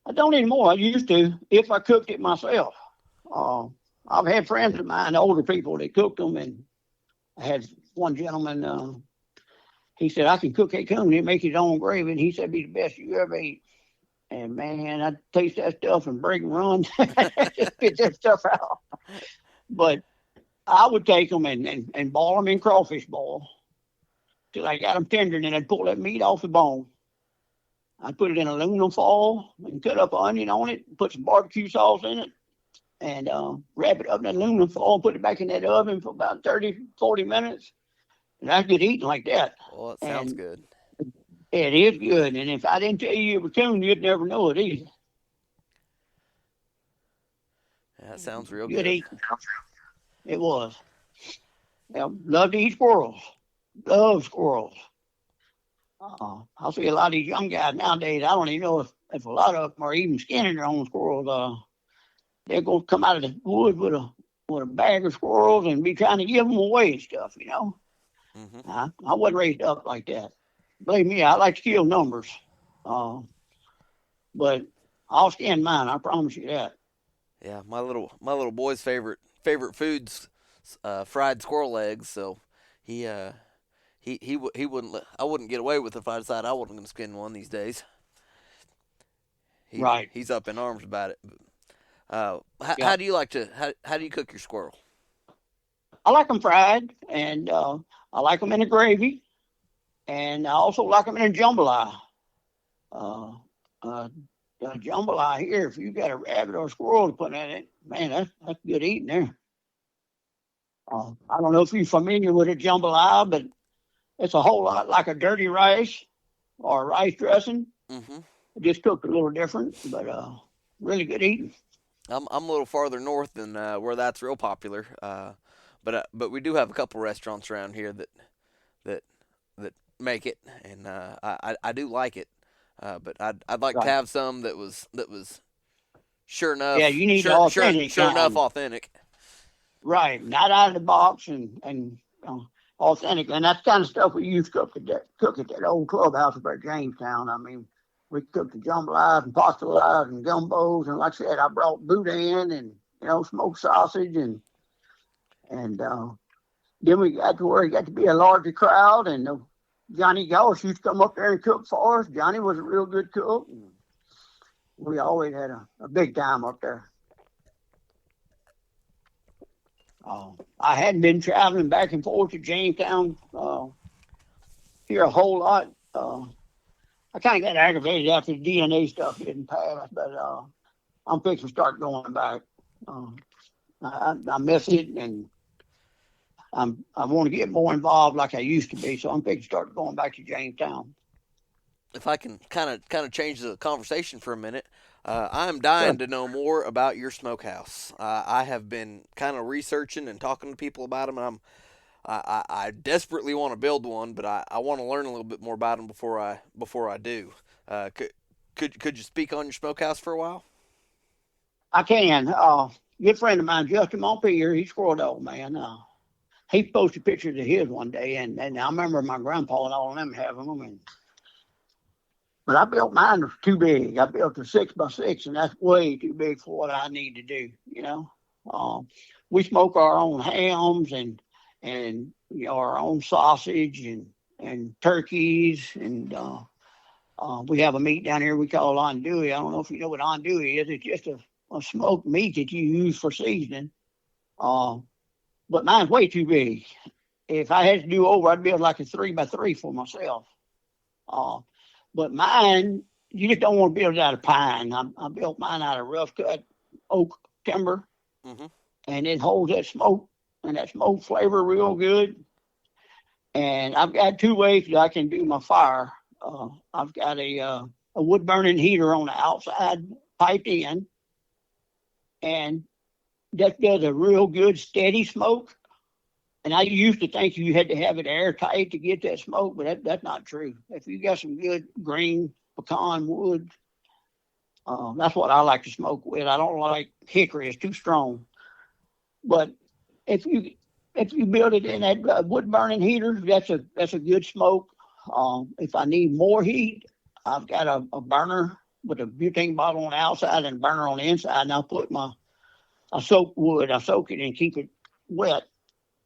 I don't anymore. I used to, if I cooked it myself. I've had friends of mine, older people, that cooked them, and I had one gentleman, he said, I can cook a coon and make his own gravy, and he said, be the best you ever ate. And man, I taste that stuff and break and run. Just spit that stuff out. But I would take them and boil them in crawfish boil till I got them tender, and then I'd pull that meat off the bone. I'd put it in aluminum foil and cut up an onion on it, put some barbecue sauce in it, and wrap it up in aluminum foil, put it back in that oven for about 30, 40 minutes. And I could eat like that. Well, it sounds good. It is good. And if I didn't tell you it was coon, you'd never know it either. Yeah, that sounds real good. Eating. It was. Love to eat squirrels. Love squirrels. I see a lot of these young guys nowadays. I don't even know if a lot of them are even skinning their own squirrels. They're going to come out of the woods with a bag of squirrels and be trying to give them away and stuff. Mm-hmm. I wasn't raised up like that. Believe me, I like to kill numbers. But I'll skin mine. I promise you that. Yeah, my little boy's favorite food's fried squirrel eggs. So he he wouldn't I wouldn't get away with it if I decided I wasn't going to skin one these days. Right. He's up in arms about it. Yeah. How do you like to how do you cook your squirrel? I like them fried, and I like them in the gravy, and I also like them in a jambalaya. Uh, uh, the jambalaya here, if you got a rabbit or a squirrel to put in it, man, that's good eating there. I don't know if you're familiar with a jambalaya, but it's a whole lot like a dirty rice or a rice dressing. Mm-hmm. Just cooked a little different, but really good eating. I'm a little farther north than where that's real popular. But we do have a couple restaurants around here that that make it, and I do like it. But I'd like to Right. have some that was sure Yeah, enough you need the authentic sure enough kind. authentic. Right, not out of the box and authentic, and that's kind of stuff we used to cook at that old clubhouse up at Jamestown. I mean, we cooked the jambalayas and pastelas and gumbos, and like I said, I brought boudin and smoked sausage and then we got to where it got to be a larger crowd, and Johnny Goss used to come up there and cook for us. Johnny was a real good cook. And we always had a big time up there. I hadn't been traveling back and forth to Jamestown here a whole lot. I kind of got aggravated after the DNA stuff didn't pass, but I'm fixing to start going back. I miss it, and I want to get more involved like I used to be, so I'm fixing to start going back to Jamestown. If I can kind of change the conversation for a minute, I'm dying Sure. to know more about your smokehouse. I have been kind of researching and talking to people about them, and I desperately want to build one, but I want to learn a little bit more about them before I do. Could you speak on your smokehouse for a while? I can. Good friend of mine, Justin Montpelier, he's squirrel dog man. He posted pictures of his one day, and I remember my grandpa and all of them having them. But I built mine was too big. I built a 6x6, and that's way too big for what I need to do. We smoke our own hams and our own sausage and turkeys, and we have a meat down here we call andouille. I don't know if you know what andouille is. It's just a smoked meat that you use for seasoning. But mine's way too big. If I had to do over, I'd build like a 3x3 for myself. But mine, you just don't want to build it out of pine. I built mine out of rough cut oak timber, Mm-hmm. and it holds that smoke and that smoke flavor real good. And I've got two ways that I can do my fire. I've got a wood burning heater on the outside piped in, and that does a real good steady smoke. And I used to think you had to have it airtight to get that smoke, but that's not true. If you got some good green pecan wood, that's what I like to smoke with. I don't like hickory; it's too strong. But if you build it in that wood burning heater, that's a good smoke. If I need more heat, I've got a burner with a butane bottle on the outside and a burner on the inside, and I'll put I soak wood, I soak it and keep it wet,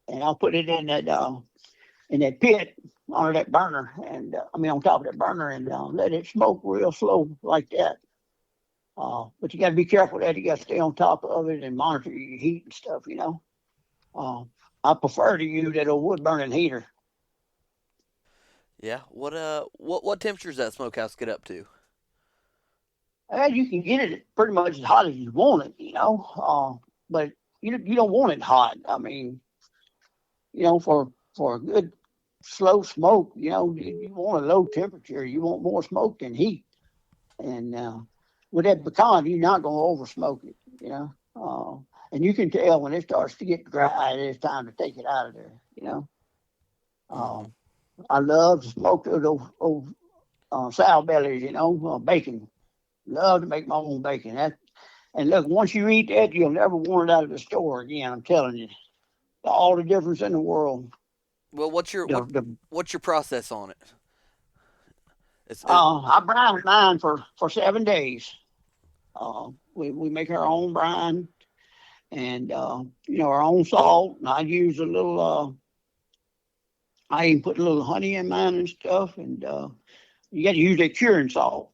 and I'll put it in that pit under that burner, and on top of that burner, and let it smoke real slow like that. But you got to be careful that you got to stay on top of it and monitor your heat and stuff. I prefer to use that old wood burning heater. Yeah. What temperatures does that smokehouse get up to? And you can get it pretty much as hot as you want it. But you don't want it hot. For a good slow smoke, you want a low temperature. You want more smoke than heat. And with that pecan, you're not going to over smoke it. And you can tell when it starts to get dry, it's time to take it out of there. you know. Mm-hmm. I love to smoke those old sow bellies, bacon. Love to make my own bacon. And look, once you eat that, you'll never want it out of the store again. I'm telling you, all the difference in the world. Well, The, the what's your process on it? It I brine mine for 7 days. We make our own brine and our own salt. And I use a little. I even put a little honey in mine and stuff. And you got to use that curing salt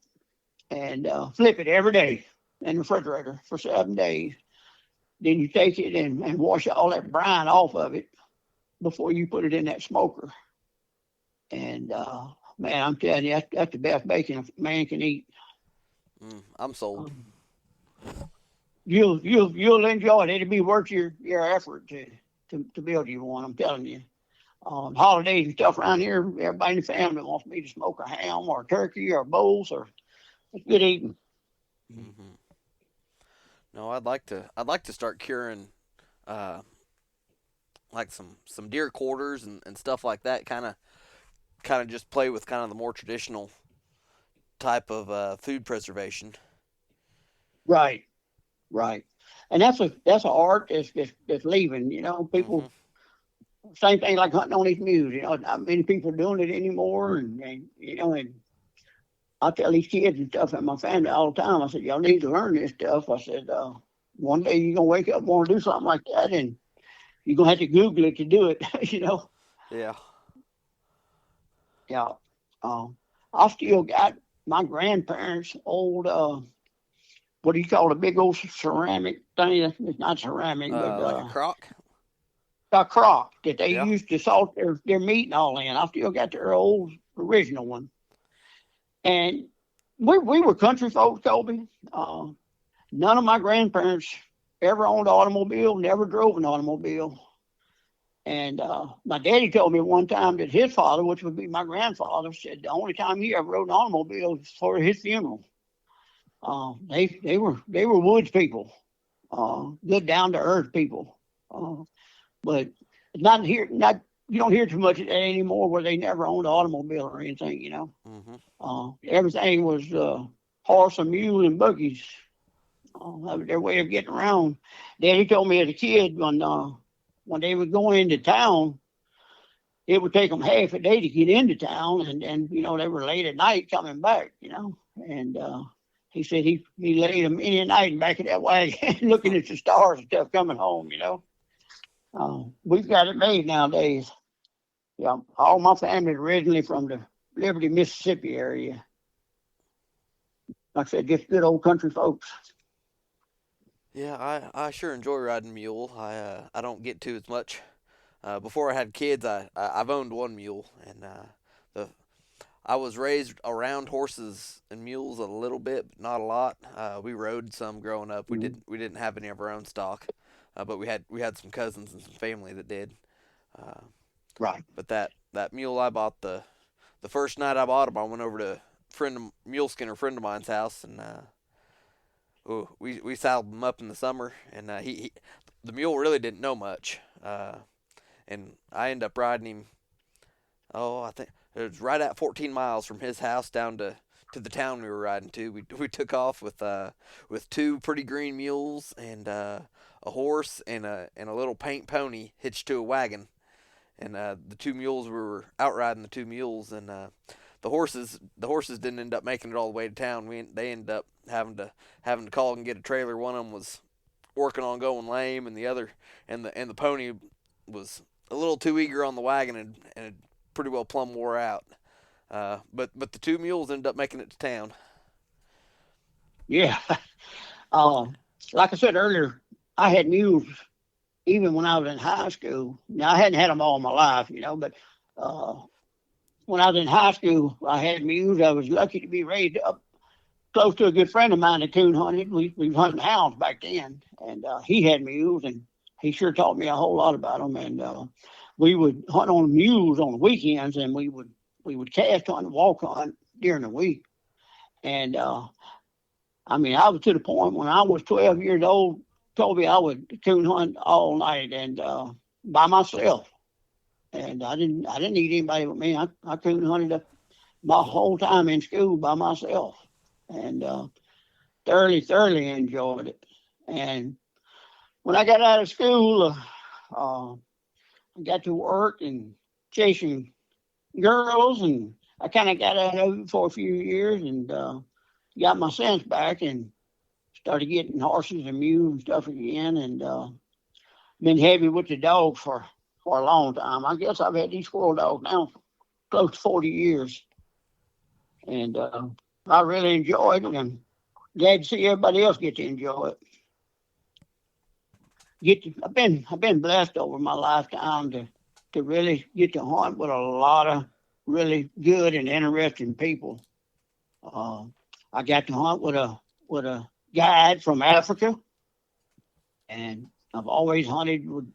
and flip it every day in the refrigerator for 7 days. Then you take it and wash all that brine off of it before you put it in that smoker. And man, I'm telling you, that's the best bacon a man can eat. I'm sold. Um, you'll enjoy it. It'll be worth your effort to build you one. I'm telling you. Holidays and stuff around here, everybody in the family wants me to smoke a ham or a turkey or bowls or it's good eating. Mm-hmm. No, I'd like to start curing, uh, like some deer quarters and stuff like that. Kind of just play with kind of the more traditional type of food preservation. Right, right. And that's an art that's leaving. Mm-hmm. People same thing like hunting on these mules. Not many people are doing it anymore, and I tell these kids and stuff and my family all the time. I said, y'all need to learn this stuff. I said, one day you're gonna wake up and want to do something like that, and you're gonna have to Google it to do it. you know. Yeah. Yeah. I still got my grandparents' old what do you call it, a big old ceramic thing? It's not ceramic, but Like a crock. a crock that they Yeah. used to salt their meat and all in. I still got their old original one. And we were country folks, Colby. None of my grandparents ever owned an automobile, never drove an automobile. And my daddy told me one time that his father, which would be my grandfather, said the only time he ever rode an automobile was for his funeral. They were woods people, good down to earth people. But it's not here. Not you don't hear too much of that anymore, where they never owned an automobile or anything. Mm-hmm. Everything was horse and mule and buggies. That was their way of getting around. Daddy told me as a kid when they would go into town, it would take them half a day to get into town, and they were late at night coming back. And he said he laid them in at night in back of that wagon, looking at the stars and stuff coming home. We've got it made nowadays. Yeah, all my family originally from the Liberty, Mississippi area. Like I said, just good old country folks. Yeah, I sure enjoy riding mule. I don't get to as much. Before I had kids, I've owned one mule, and the I was raised around horses and mules a little bit, but not a lot. We rode some growing up. We Mhm. didn't have any of our own stock, but we had some cousins and some family that did. Uh, Right. but that mule I bought the first night I bought him, I went over to mule skinner friend of mine's house, and we saddled him up in the summer, and he the mule really didn't know much, and I ended up riding him. Oh, I think it was right at 14 miles from his house down to the town we were riding to. We took off with two pretty green mules and a horse and a little paint pony hitched to a wagon. And the two mules, we were out riding the two mules, and the horses didn't end up making it all the way to town. They ended up having to call and get a trailer. One of them was working on going lame, and the pony was a little too eager on the wagon and it pretty well plumb wore out. But the two mules ended up making it to town. Yeah. Um, like I said earlier, I had mules even when I was in high school. Now I hadn't had them all my life, but uh, when I was in high school, I had mules. I was lucky to be raised up close to a good friend of mine that coon hunted. We were hunting hounds back then, and he had mules, and he sure taught me a whole lot about them. And we would hunt on mules on the weekends, and we would cast hunt and walk hunt during the week. And I was to the point when I was 12 years old, Toby, I would coon hunt all night and by myself. and I didn't need anybody but me. I coon hunted up my whole time in school by myself, and thoroughly enjoyed it. And when I got out of school, I got to work and chasing girls, and I kind of got out of it for a few years, and got my sense back and started getting horses and mules and stuff again, and been heavy with the dogs for a long time. I guess I've had these squirrel dogs now for close to 40 years, and I really enjoyed it, and glad to see everybody else get to enjoy it. I've been blessed over my lifetime to really get to hunt with a lot of really good and interesting people. I got to hunt with a guide from Africa, and I've always hunted with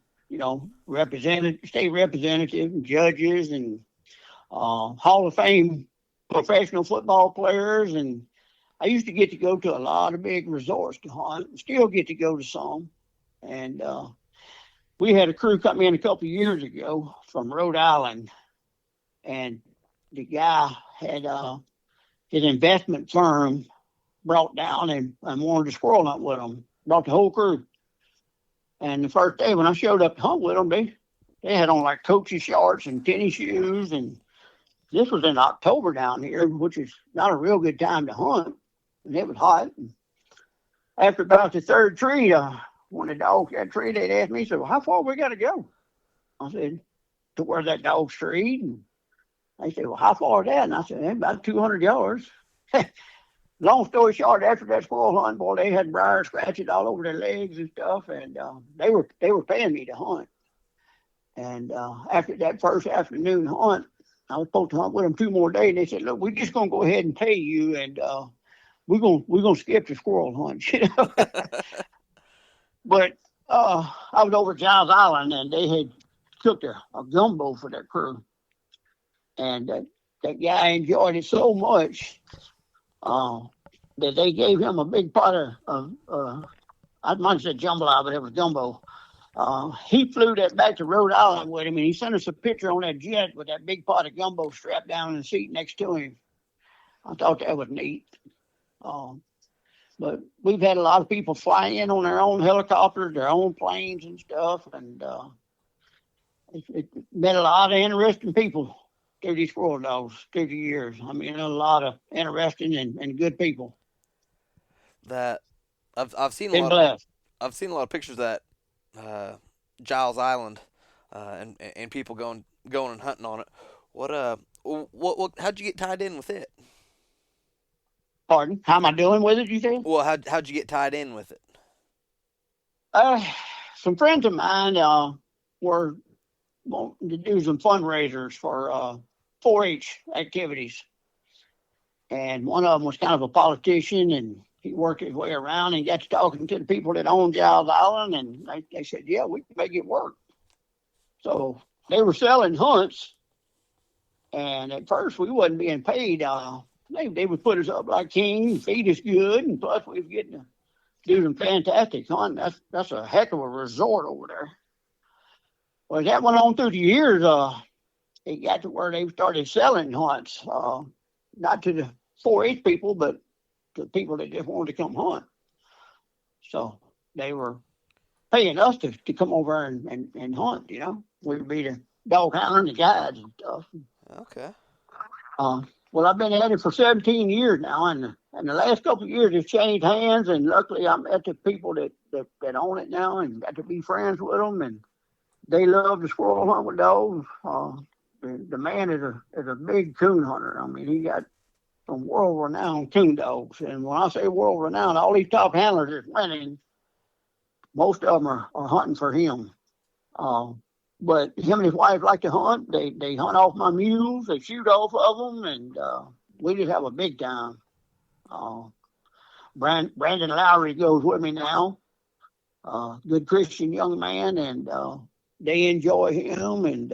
state representative and judges and Hall of Fame professional football players, and I used to get to go to a lot of big resorts to hunt. Still get to go to some, and we had a crew come in a couple of years ago from Rhode Island, and the guy had his investment firm brought down and wanted to squirrel hunt with them. Brought the whole crew. And the first day when I showed up to hunt with them, they had on like coaching shorts and tennis shoes. And this was in October down here, which is not a real good time to hunt. And it was hot. And after about the third tree, when the dogs got tree, they'd ask me, said, well, how far we got to go? I said, to where that dog's treed. And they said, well, how far is that? And I said, about 200 yards. Long story short, after that squirrel hunt, boy, they had briar scratches all over their legs and stuff, and they were paying me to hunt. And after that first afternoon hunt, I was supposed to hunt with them 2 more days, and they said, "Look, we're just gonna go ahead and pay you, and we're gonna skip the squirrel hunt, you know." But I was over at Giles Island, and they had cooked a gumbo for their crew, and that guy enjoyed it so much. That they gave him a big pot of I might have said jambalaya, but it was gumbo. He flew that back to Rhode Island with him, and he sent us a picture on that jet with that big pot of gumbo strapped down in the seat next to him. I thought that was neat. But we've had a lot of people fly in on their own helicopters, their own planes and stuff, and it met a lot of interesting people through these squirrel dogs through the years. I mean, a lot of interesting and good people. That I've seen Been blessed. I've seen a lot of pictures of that Giles Island and people going and hunting on it. What how'd you get tied in with it? Pardon? How am I doing with it, you think? Well, how'd you get tied in with it? Some friends of mine were wanting to do some fundraisers for 4-H activities. And one of them was kind of a politician, and he worked his way around and got to talking to the people that owned Giles Island, and they said, yeah, we can make it work. So they were selling hunts, and at first we wasn't being paid. They would put us up like kings, feed us good, and plus we was getting to do some fantastic hunting. That's a heck of a resort over there. Well, that went on through the years. It got to where they started selling hunts, not to the 4-H people, but to people that just wanted to come hunt. So they were paying us to come over and hunt, you know. We'd be the dog handler and the guides and stuff. Okay. Well, I've been at it for 17 years now, and the last couple of years it's changed hands, and luckily I met the people that own it now and got to be friends with them, and they love the squirrel hunt with dogs. The man is a big coon hunter. I mean, he got some world-renowned coon dogs, and when I say world-renowned, all these top handlers that's winning, most of them are hunting for him. But him and his wife like to hunt. They hunt off my mules. They shoot off of them, and we just have a big time. Brandon Lowry goes with me now. Good Christian young man, and they enjoy him. And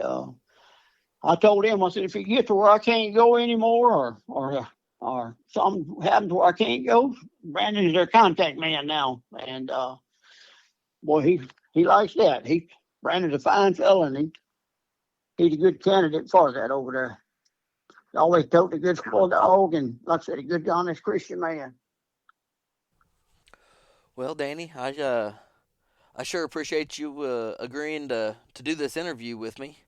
I told him, I said, if he gets to where I can't go anymore, or something happens where I can't go, Brandon is their contact man now. And boy, he likes that. Brandon's a fine fella, and he's a good candidate for that over there. Always told a good school dog, and like I said, a good, honest Christian man. Well, Danny, I sure appreciate you agreeing to do this interview with me.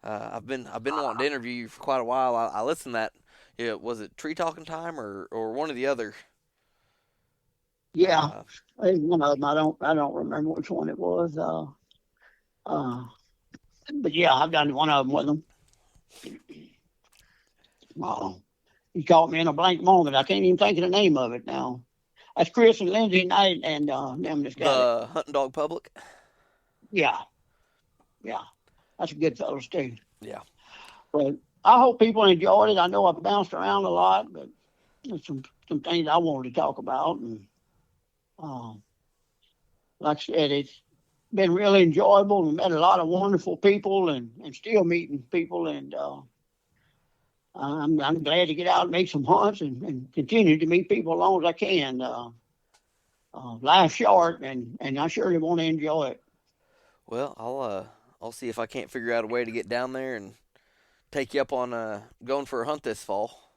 I've been wanting to interview you for quite a while. I listened to that. Yeah, was it Tree Talking Time or one of the other? Yeah, one of them. I don't remember which one it was. But yeah, I've done one of them with him. He caught me in a blank moment. I can't even think of the name of it now. That's Chris and Lindsay Knight and them that's got the Hunting Dog Public. Yeah, that's a good fellows too. Yeah. But I hope people enjoyed it. I know I've bounced around a lot, but there's some things I wanted to talk about, and like I said, it's been really enjoyable. We met a lot of wonderful people, and still meeting people, and I'm glad to get out and make some hunts and continue to meet people as long as I can. Life's short, and I surely want to enjoy it. Well, I'll see if I can't figure out a way to get down there and take you up on going for a hunt this fall.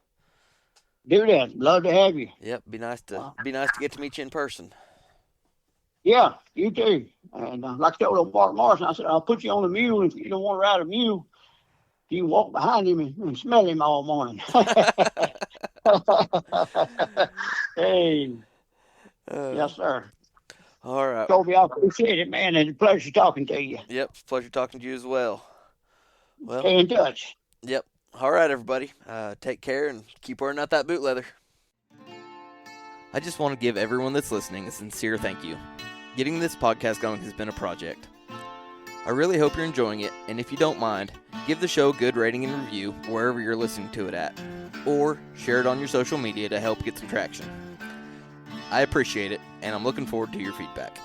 Do that. Love to have you. Yep, be nice to get to meet you in person. Yeah, you too. And like I told old Mark Morrison, I said, I'll put you on a mule. If you don't want to ride a mule, you can walk behind him and smell him all morning. Hey. Yes, sir. All right. Colby, I appreciate it, man. It's a pleasure talking to you. Yep, pleasure talking to you as well. Well, stay in touch. Yep. All right, everybody. Take care and keep wearing out that boot leather. I just want to give everyone that's listening a sincere thank you. Getting this podcast going has been a project. I really hope you're enjoying it, and if you don't mind, give the show a good rating and review wherever you're listening to it at, or share it on your social media to help get some traction. I appreciate it, and I'm looking forward to your feedback.